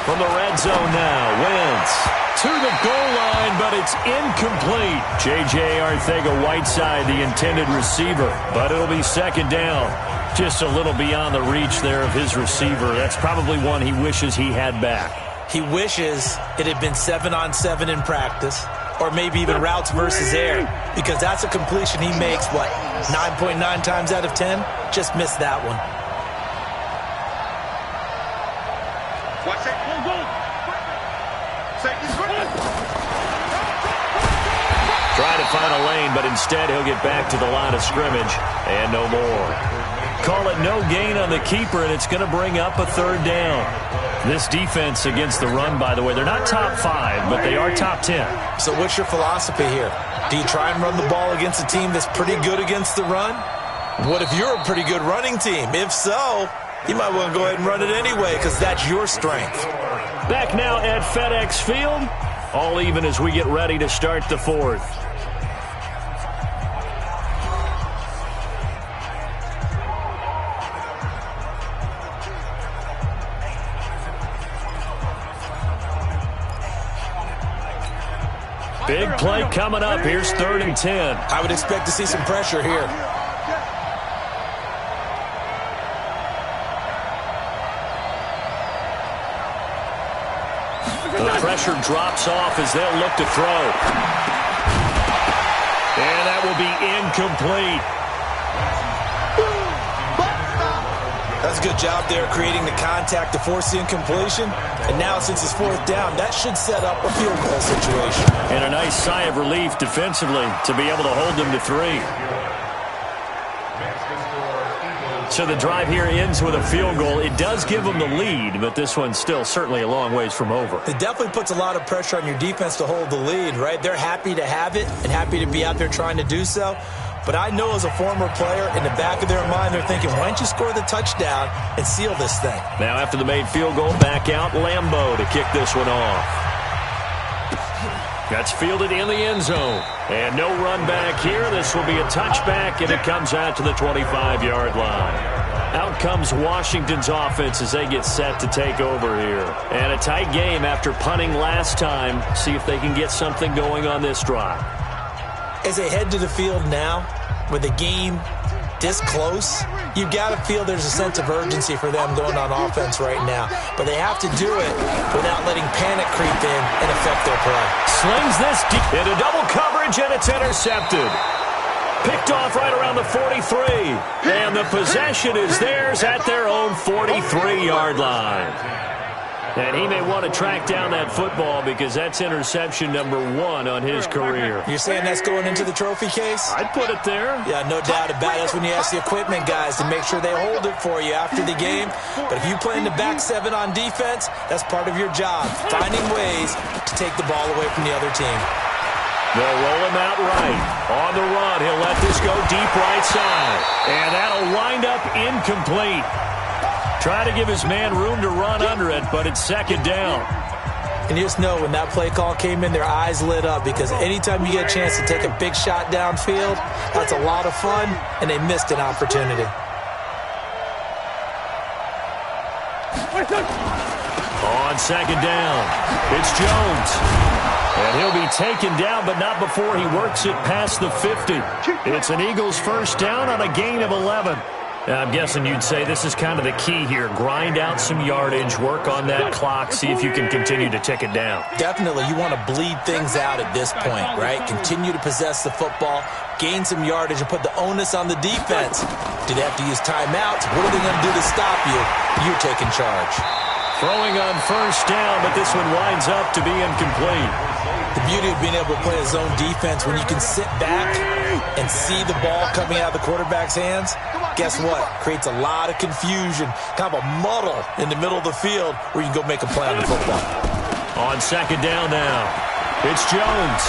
From the red zone now, Wentz to the goal line, but it's incomplete. J.J. Arcega-Whiteside, the intended receiver, but it'll be 2nd down. Just a little beyond the reach there of his receiver. That's probably one he wishes he had back. He wishes it had been 7-on-7 in practice, or maybe even routes versus air, because that's a completion he makes, 9.9 times out of 10? Just missed that one. Trying to find a lane, but instead he'll get back to the line of scrimmage, and no more. Call it no gain on the keeper, and it's going to bring up a 3rd down. This defense against the run, by the way, they're not top 5, but they are top 10. So what's your philosophy here? Do you try and run the ball against a team that's pretty good against the run? What if you're a pretty good running team? If so, you might want to go ahead and run it anyway, because that's your strength. Back now at FedEx Field, all even as we get ready to start the 4th. Big play coming up. Here's 3rd and 10. I would expect to see some pressure here. The pressure drops off as they'll look to throw. And that will be incomplete. That's a good job there creating the contact to force the incompletion. And now since it's 4th down, that should set up a field goal situation. And a nice sigh of relief defensively to be able to hold them to 3. So the drive here ends with a field goal. It does give them the lead, but this one's still certainly a long ways from over. It definitely puts a lot of pressure on your defense to hold the lead, right? They're happy to have it and happy to be out there trying to do so. But I know as a former player, in the back of their mind, they're thinking, why don't you score the touchdown and seal this thing? Now after the made field goal, back out Lambeau to kick this one off. That's fielded in the end zone. And no run back here. This will be a touchback, and it comes out to the 25-yard line. Out comes Washington's offense as they get set to take over here. And a tight game after punting last time. See if they can get something going on this drive. As they head to the field now, with the game this close, you've got to feel there's a sense of urgency for them going on offense right now. But they have to do it without letting panic creep in and affect their play. Slings this deep into double coverage, and it's intercepted. Picked off right around the 43. And the possession is theirs at their own 43-yard line. And he may want to track down that football because that's interception number 1 on his career. You're saying that's going into the trophy case? I'd put it there. Yeah, no doubt about it. That's when you ask the equipment guys to make sure they hold it for you after the game. But if you play in the back 7 on defense, that's part of your job, finding ways to take the ball away from the other team. They'll roll him out right. On the run, he'll let this go deep right side. And that'll wind up incomplete. Try to give his man room to run under it, but it's second down. And you just know when that play call came in, their eyes lit up because anytime you get a chance to take a big shot downfield, that's a lot of fun, and they missed an opportunity. On second down, it's Jones. And he'll be taken down, but not before he works it past the 50. It's an Eagles first down on a gain of 11. I'm guessing you'd say this is kind of the key here. Grind out some yardage, work on that clock, see if you can continue to tick it down. Definitely. You want to bleed things out at this point, right? Continue to possess the football, gain some yardage, and put the onus on the defense. Do they have to use timeouts? What are they going to do to stop you? You're taking charge. Throwing on first down, but this one winds up to be incomplete. The beauty of being able to play a zone defense when you can sit back and see the ball coming out of the quarterback's hands, guess what? Creates a lot of confusion, kind of a muddle in the middle of the field where you can go make a play on the football. On second down now, it's Jones.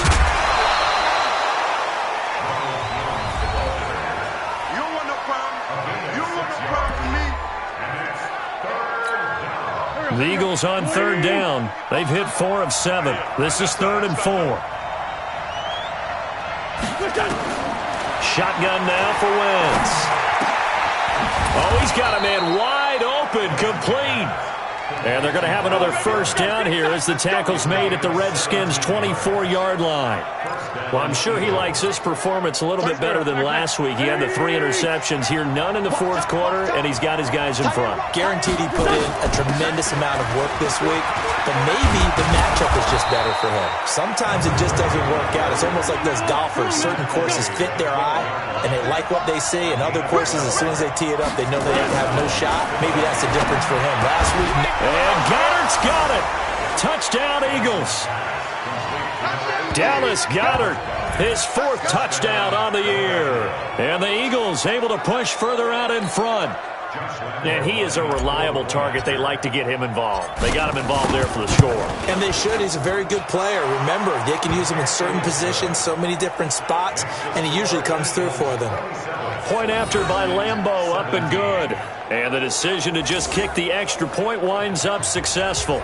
You don't want no problem. You don't want no problem with me. The Eagles on third down. They've hit 4 of 7. This is 3rd and 4. Shotgun now for Wentz. Oh, he's got a man wide open, complete. And they're going to have another first down here as the tackle's made at the Redskins' 24-yard line. Well, I'm sure he likes this performance a little bit better than last week. He had the 3 interceptions here, none in the 4th quarter, and he's got his guys in front. Guaranteed he put in a tremendous amount of work this week, but maybe the matchup is just better for him. Sometimes it just doesn't work out. It's almost like those golfers. Certain courses fit their eye, and they like what they see, and other courses, as soon as they tee it up, they know they have no shot. Maybe that's the difference for him. Last week... And Goddard's got it. Touchdown, Eagles. Dallas Goedert, his 4th touchdown on the year. And the Eagles able to push further out in front. And he is a reliable target. They like to get him involved. They got him involved there for the score. And they should. He's a very good player. Remember, they can use him in certain positions, so many different spots, and he usually comes through for them. Point after by Lambeau, up and good. And the decision to just kick the extra point winds up successful.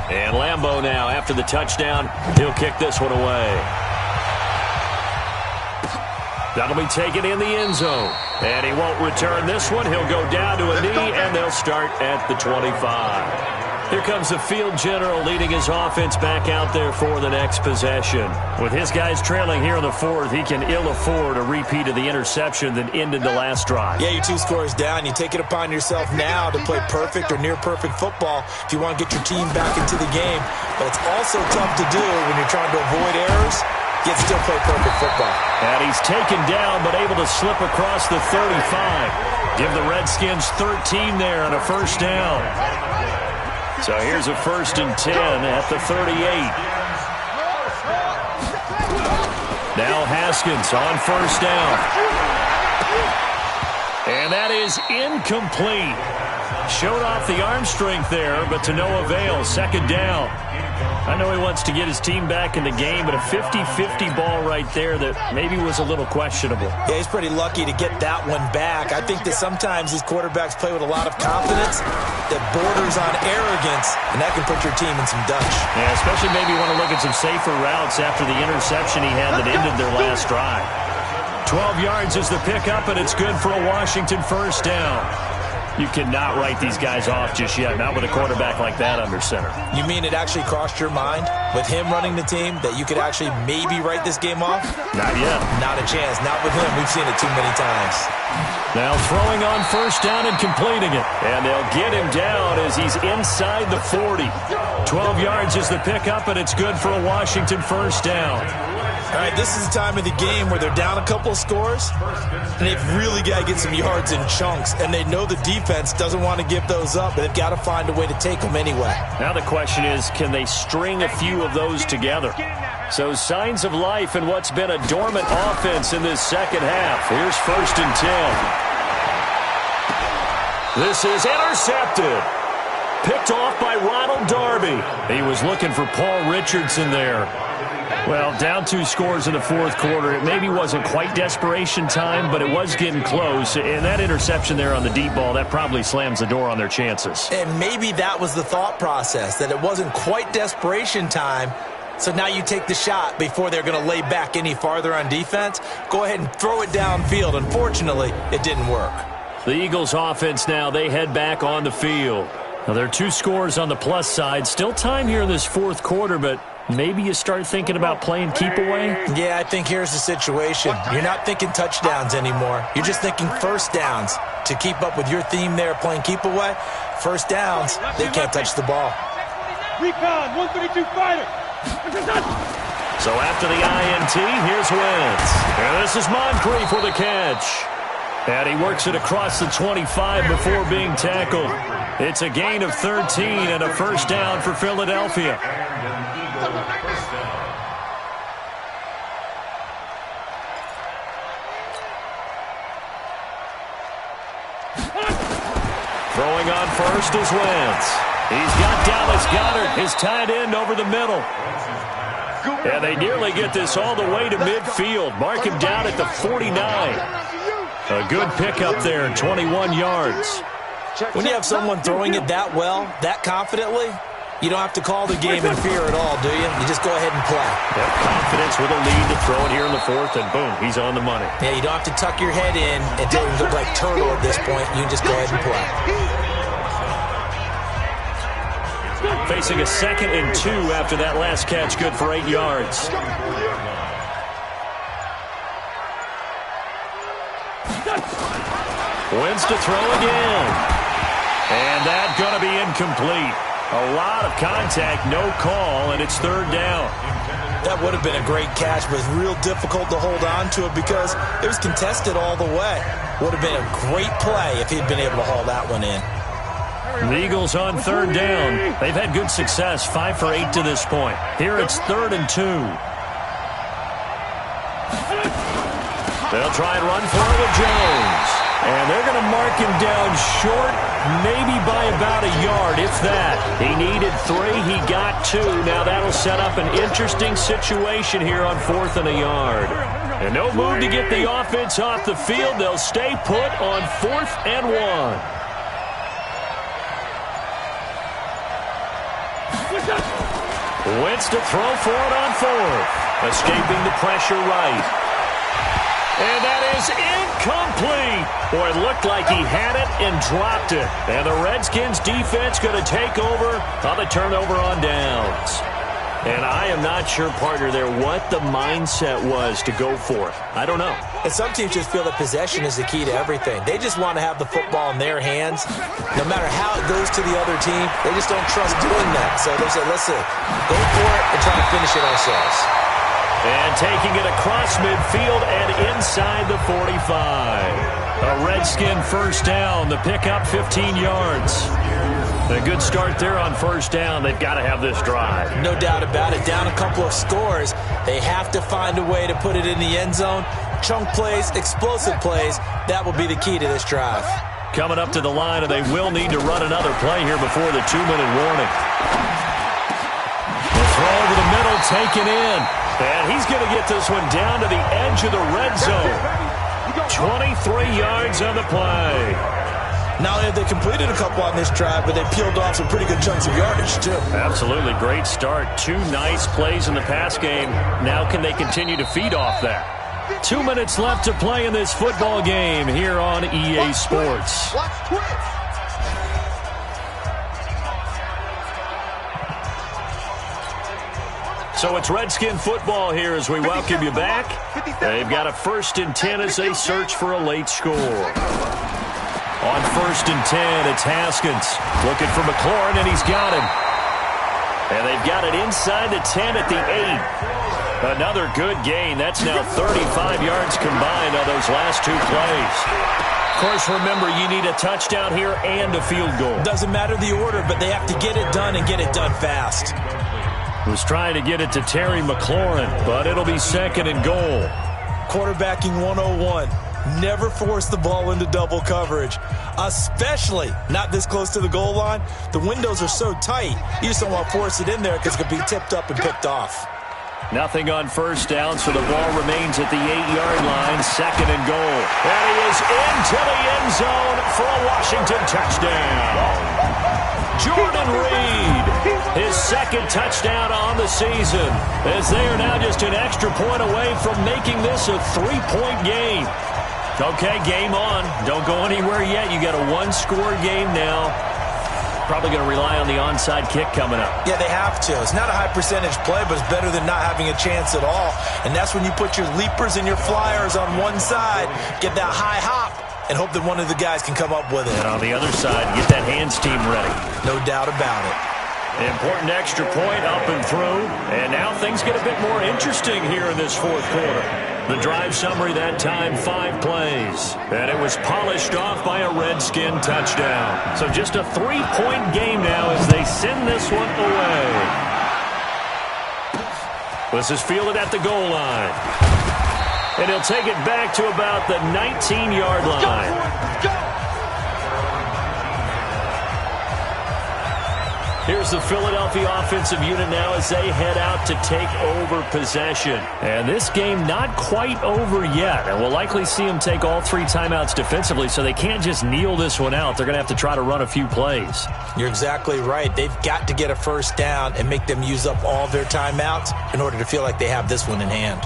And Lambeau now, after the touchdown, he'll kick this one away. That'll be taken in the end zone. And he won't return this one. He'll go down to a knee, and they'll start at the 25. Here comes the field general leading his offense back out there for the next possession. With his guys trailing here in the 4th, he can ill afford a repeat of the interception that ended the last drive. Yeah, you're 2 scores down. You take it upon yourself now to play perfect or near-perfect football if you want to get your team back into the game. But it's also tough to do when you're trying to avoid errors, yet still play perfect football. And he's taken down but able to slip across the 35. Give the Redskins 13 there on a first down. So here's a 1st and 10 at the 38. Now Haskins on first down. And that is incomplete. Showed off the arm strength there, but to no avail. Second down. I know he wants to get his team back in the game, but a 50-50 ball right there that maybe was a little questionable. Yeah, he's pretty lucky to get that one back. I think that sometimes these quarterbacks play with a lot of confidence that borders on arrogance, and that can put your team in some Dutch. Yeah, especially maybe want to look at some safer routes after the interception he had that ended their last drive. 12 yards is the pickup, and it's good for a Washington first down. You cannot write these guys off just yet, not with a quarterback like that under center. You mean it actually crossed your mind with him running the team that you could actually maybe write this game off? Not yet. Not a chance. Not with him. We've seen it too many times. Now throwing on first down and completing it. And they'll get him down as he's inside the 40. 12 yards is the pickup, and it's good for a Washington first down. All right, this is the time of the game where they're down a couple of scores, and they've really got to get some yards in chunks, and they know the defense doesn't want to give those up, but they've got to find a way to take them anyway. Now the question is, can they string a few of those together? So signs of life in what's been a dormant offense in this second half. Here's 1st and 10. This is intercepted. Picked off by Ronald Darby. He was looking for Paul Richardson there. Well, down 2 scores in the fourth quarter. It maybe wasn't quite desperation time, but it was getting close. And that interception there on the deep ball, that probably slams the door on their chances. And maybe that was the thought process, that it wasn't quite desperation time. So now you take the shot before they're going to lay back any farther on defense. Go ahead and throw it downfield. Unfortunately, it didn't work. The Eagles offense now, they head back on the field. Now, there are 2 scores on the plus side. Still time here in this fourth quarter, but maybe you start thinking about playing keep away? Yeah, I think here's the situation. You're not thinking touchdowns anymore. You're just thinking first downs. To keep up with your theme there, playing keep away, first downs, they can't touch the ball. Recon, 132 fighter. So after the INT, here's Wentz. And this is Moncrief with a catch. And he works it across the 25 before being tackled. It's a gain of 13 and a first down for Philadelphia. Throwing on first is Wentz. He's got Dallas Goedert, his tight end, over the middle. And they nearly get this all the way to midfield. Mark him down at the 49. A good pickup there, 21 yards. When you have someone throwing it that well, that confidently, you don't have to call the game in fear at all, do you? You just go ahead and play. Yep, confidence with a lead to throw it here in the fourth, and boom, he's on the money. Yeah, you don't have to tuck your head in until you look like turtle at this point. You can just go ahead and play. Facing a 2nd and 2 after that last catch, good for 8 yards. Wins to throw again. And that's going to be incomplete. A lot of contact, no call, and it's 3rd down. That would have been a great catch, but it's real difficult to hold on to it because it was contested all the way. Would have been a great play if he'd been able to haul that one in. The Eagles on 3rd down. They've had good success, 5 for 8 to this point. Here it's 3rd and 2. They'll try and run for it with Jones. And they're going to mark him down short, maybe by about a yard, if that. He needed 3. He got 2. Now that'll set up an interesting situation here on 4th and a yard. And no move to get the offense off the field. They'll stay put on 4th and 1. Wentz to throw for it on 4th. Escaping the pressure right. And that is incomplete. Boy, it looked like he had it and dropped it. And the Redskins defense going to take over on the turnover on downs. And I am not sure, partner, there what the mindset was to go for it. I don't know. And some teams just feel that possession is the key to everything. They just want to have the football in their hands. No matter how it goes to the other team, they just don't trust doing that. So they say, listen, go for it and try to finish it ourselves. And taking it across midfield and inside the 45. A Redskin first down. The pickup 15 yards. A good start there on first down. They've got to have this drive. No doubt about it. Down a couple of scores. They have to find a way to put it in the end zone. Chunk plays, explosive plays. That will be the key to this drive. coming up to the line, and they will need to run another play here before the 2-minute warning. The throw over the middle, taken in. And he's going to get this one down to the edge of the red zone. 23 yards on the play. Not only have they completed a couple on this drive, but they peeled off some pretty good chunks of yardage, too. Absolutely. Great start. 2 nice plays in the pass game. Now can they continue to feed off that? 2 minutes left to play in this football game here on EA Sports. So it's Redskin football here as we welcome you back. They've got a 1st and 10 as they search for a late score. On 1st and 10, it's Haskins looking for McLaurin, and he's got him. And they've got it inside the 10 at the 8. Another good gain. That's now 35 yards combined on those last 2 plays. Of course, remember, you need a touchdown here and a field goal. Doesn't matter the order, but they have to get it done and get it done fast. Was trying to get it to Terry McLaurin, but it'll be 2nd and goal. Quarterbacking 101. Never force the ball into double coverage, especially not this close to the goal line. The windows are so tight, you just don't want to force it in there because it could be tipped up and picked off. Nothing on 1st down, so the ball remains at the 8-yard line, 2nd and goal. And he is into the end zone for a Washington touchdown. Jordan Reed, his 2nd touchdown on the season, as they are now just an extra point away from making this a 3-point game. Okay, game on. Don't go anywhere yet. You got a 1-score game now. Probably going to rely on the onside kick coming up. Yeah, they have to. It's not a high percentage play, but it's better than not having a chance at all. And that's when you put your leapers and your flyers on one side, get that high hop, and hope that one of the guys can come up with it. And on the other side, get that hands team ready. No doubt about it. Important extra point up and through. And now things get a bit more interesting here in this 4th quarter. The drive summary that time, 5 plays. And it was polished off by a Redskin touchdown. So just a 3-point game now as they send this one away. This is fielded at the goal line. And he'll take it back to about the 19-yard line. Here's the Philadelphia offensive unit now as they head out to take over possession. And this game not quite over yet. And we'll likely see them take all 3 timeouts defensively, so they can't just kneel this one out. They're going to have to try to run a few plays. You're exactly right. They've got to get a 1st down and make them use up all their timeouts in order to feel like they have this one in hand.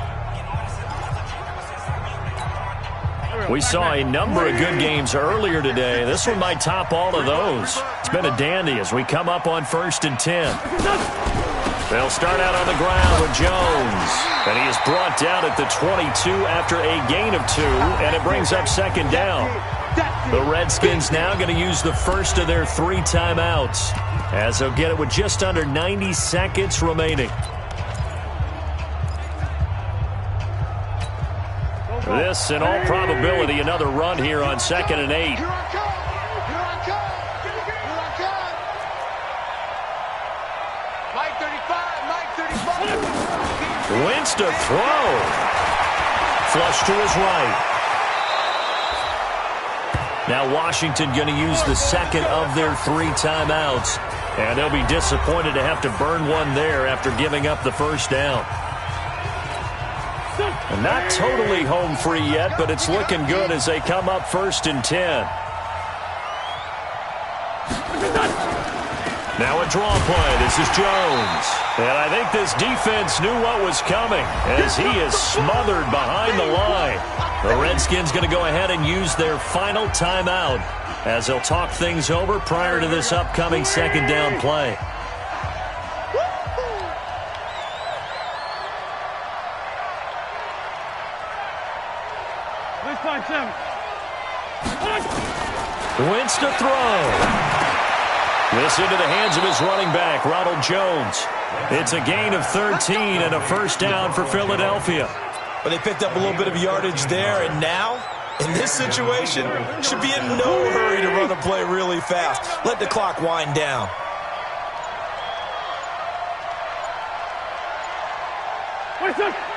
We saw a number of good games earlier today. This one might top all of those. It's been a dandy as we come up on 1st and 10. They'll start out on the ground with Jones. And he is brought down at the 22 after a gain of 2, and it brings up 2nd down. The Redskins now going to use the first of their 3 timeouts, as they'll get it with just under 90 seconds remaining. This, in all probability, another run here on 2nd and 8. Wentz to throw. Flush to his right. Now Washington going to use the 2nd of their 3 timeouts. And they'll be disappointed to have to burn one there after giving up the 1st down. And not totally home free yet, but it's looking good as they come up 1st and 10. Now a draw play. This is Jones. And I think this defense knew what was coming as he is smothered behind the line. The Redskins going to go ahead and use their final timeout as they'll talk things over prior to this upcoming 2nd down play. Wentz to throw. This into the hands of his running back, Ronald Jones. It's a gain of 13 and a 1st down for Philadelphia. But they picked up a little bit of yardage there, and now, in this situation, should be in no hurry to run a play really fast. Let the clock wind down.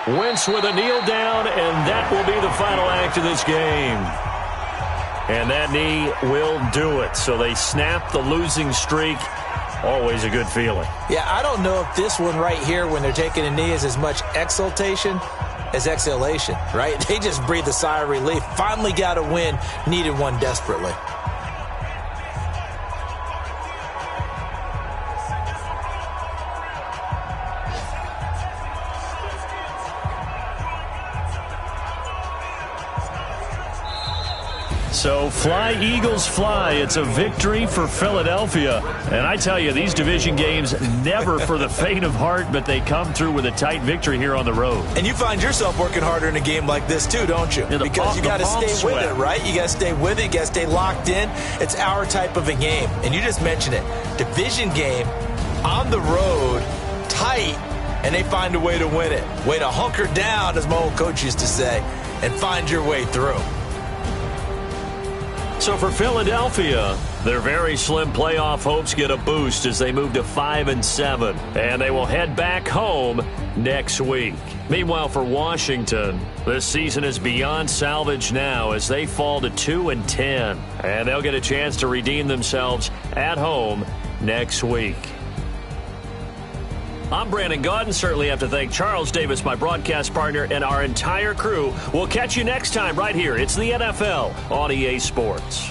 Wentz with a kneel down, and that will be the final act of this game. And that knee will do it. So they snap the losing streak. Always a good feeling. Yeah, I don't know if this one right here, when they're taking a knee, is as much exultation as exhalation, right? They just breathe a sigh of relief. Finally got a win, needed one desperately. So fly, Eagles, fly. It's a victory for Philadelphia. And I tell you, these division games, never for the faint of heart, but they come through with a tight victory here on the road. And you find yourself working harder in a game like this too, don't you? Yeah, because you got to stay with it, right? You got to stay with it. You got to stay locked in. It's our type of a game. And you just mentioned it. Division game, on the road, tight, and they find a way to win it. Way to hunker down, as my old coach used to say, and find your way through. So for Philadelphia, their very slim playoff hopes get a boost as they move to 5-7, and they will head back home next week. Meanwhile, for Washington, this season is beyond salvage now as they fall to 2-10, and they'll get a chance to redeem themselves at home next week. I'm Brandon Gaudin. Certainly have to thank Charles Davis, my broadcast partner, and our entire crew. We'll catch you next time right here. It's the NFL on EA Sports.